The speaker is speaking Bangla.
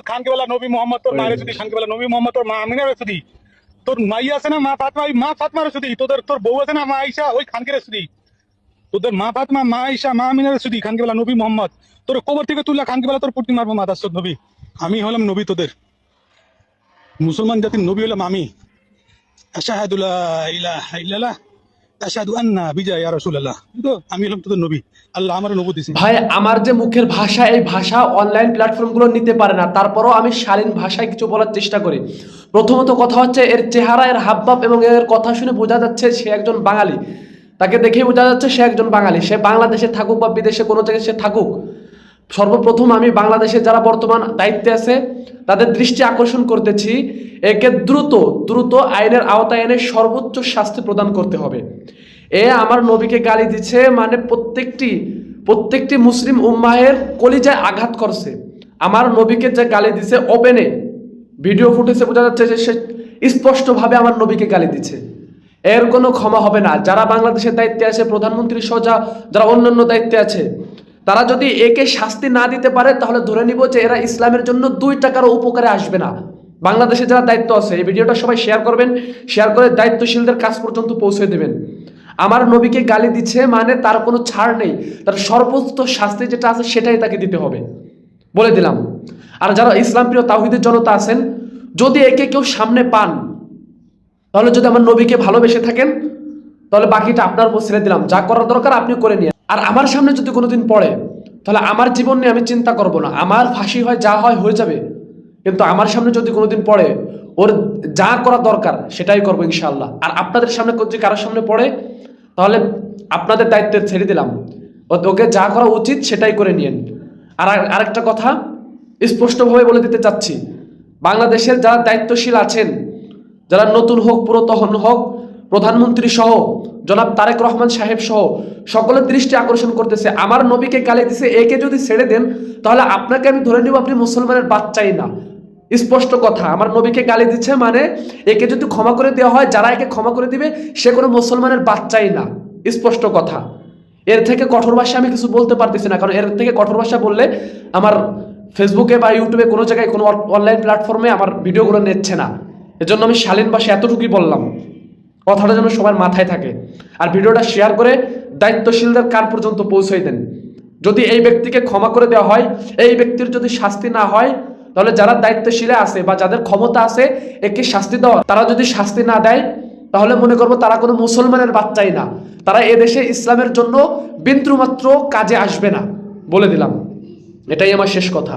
খানকেবেলা নবী মোহাম্মদ তোর মায়ের যদি খানকেবেলা নবী মোহাম্মদ তোর মা আমিনার যদি তোর মাই আছে না মা ফাতমা মা ফাতমার যদি তোর বউ আছে না মা আইসা ওই খানকের যদি তোদের মা ফাতমা মা আইসা মা আমিনার যদি খানকেবেলা নবী মোহাম্মদ তোর কবর থেকে তুললা খানকেবেলা তোর প্রতি মারবো মাদার নবী। আমি হলাম নবী তোদের, মুসলমান জাতির নবী হলাম আমি। আশহাদু লা ইলাহা ইল্লাল্লাহ আশহাদু আন্না বিজয় ইয়া রাসূলুল্লাহ। তো আমি হলাম তোদের নবী, আল্লাহ আমার নবী দিয়েছে। ভাই আমার যে মুখের ভাষা, এই ভাষা অনলাইন প্ল্যাটফর্মগুলো নিতে পারে না, তারপরও আমি শালীন ভাষায় কিছু বলার চেষ্টা করি। প্রথমত কথা হচ্ছে এর চেহারা, এর হাবভাব এবং এর কথা শুনে বোঝা যাচ্ছে সে একজন বাঙালি। তাকে দেখেই বোঝা যাচ্ছে সে একজন বাঙালি। সে বাংলাদেশে থাকুক বা বিদেশে কোনো জায়গায় সে থাকুক, সর্বপ্রথম আমি বাংলাদেশে যারা বর্তমান দায়িত্বে আছে তাদের দৃষ্টি আকর্ষণ করতেছি, একে দ্রুত আইনের আওতায় এনে সর্বোচ্চ শাস্তি প্রদান করতে হবে। এ আমার নবীকে গালি দিচ্ছে, মানে প্রত্যেকটি মুসলিম উম্মাহের কলিজায় আঘাত করছে। আমার নবীকে যে গালি দিছে, ওপেনে ভিডিও ফুটেজে বোঝা যাচ্ছে যে সে স্পষ্টভাবে আমার নবীকে গালি দিচ্ছে। এর কোনো ক্ষমা হবে না। যারা বাংলাদেশের দায়িত্বে আছে, প্রধানমন্ত্রী সহ যারা অন্যান্য দায়িত্বে আছে, তারা যদি একে শাস্তি না দিতে পারে তাহলে ধরে নিব যে এরা ইসলামের জন্য 2 টাকারও উপকারে আসবে না। বাংলাদেশে যারা দায়িত্ব আছে, এই ভিডিওটা সবাই শেয়ার করবেন, শেয়ার করে দায়িত্বশীলদের কাছ পর্যন্ত পৌঁছে দেবেন। আমার নবীকে গালি দিচ্ছে মানে তার কোনো ছাড় নেই, তার সর্বোচ্চ শাস্তি যেটা আছে সেটাই তাকে দিতে হবে, বলে দিলাম। আর যারা ইসলাম প্রিয় তাওহীদের জনতা আছেন, যদি একে কেউ সামনে পান, তাহলে যদি আমার নবীকে ভালোবেসে থাকেন, তাহলে বাকিটা আপনার উপর ছেড়ে দিলাম। যা করার দরকার আপনি করে নিয়ে। আর আমার সামনে যদি কোনোদিন পড়ে, তাহলে আমার জীবন নিয়ে আমি চিন্তা করব না, আমার ফাঁসি হয় যা হয় হয়ে যাবে। কিন্তু আমার সামনে যদি কোনোদিন পড়ে, ওর যা করা দরকার সেটাই করবো ইনশাআল্লাহ। আর আপনাদের সামনে যদি কারোর সামনে পড়ে, তাহলে আপনাদের দায়িত্বে ছেড়ে দিলাম, ওকে যা করা উচিত সেটাই করে নিয়েন। আর আরেকটা কথা স্পষ্টভাবে বলে দিতে চাচ্ছি, বাংলাদেশের যারা দায়িত্বশীল আছেন, যারা নতুন হোক পুরাতন হোক, প্রধানমন্ত্রী সহ জনাব তারেক রহমান সাহেব সহ সকলের দৃষ্টি আকর্ষণ করতেছে, আমার নবীকে গালি দিছে, একে যদি ছেড়ে দেন তাহলে আপনাকে আমি ধরে নিব আপনি মুসলমানের বাচ্চাই না। স্পষ্ট কথা, আমার নবীকে গালি দিচ্ছে মানে একে যদি ক্ষমা করে দেওয়া হয়, যারা একে ক্ষমা করে দিবে সে কোনো মুসলমানের বাচ্চাই না। স্পষ্ট কথা। এর থেকে কঠোর ভাষায় আমি কিছু বলতে পারতেছি না, কারণ এর থেকে কঠোর ভাষা বললে আমার ফেসবুকে বা ইউটিউবে কোনো জায়গায় কোনো অনলাইন প্ল্যাটফর্মে আমার ভিডিওগুলো নিচ্ছে না। এজন্য আমি শালীন ভাষায় এতটুকুই বললাম, কথাটা যেন সবার মাথায় থাকে। আর ভিডিওটা শেয়ার করে দায়িত্বশীলদের কান পর্যন্ত পৌঁছে দেন। যদি এই ব্যক্তিকে ক্ষমা করে দেওয়া হয়, এই ব্যক্তির যদি শাস্তি না হয়, তাহলে যারা দায়িত্বশীলে আছে বা যাদের ক্ষমতা আছে একে শাস্তি দেওয়া, তারা যদি শাস্তি না দেয় তাহলে মনে করবো তারা কোনো মুসলমানের বাচ্চাই না, তারা এদেশে ইসলামের জন্য বিন্দুমাত্র কাজে আসবে না, বলে দিলাম। এটাই আমার শেষ কথা।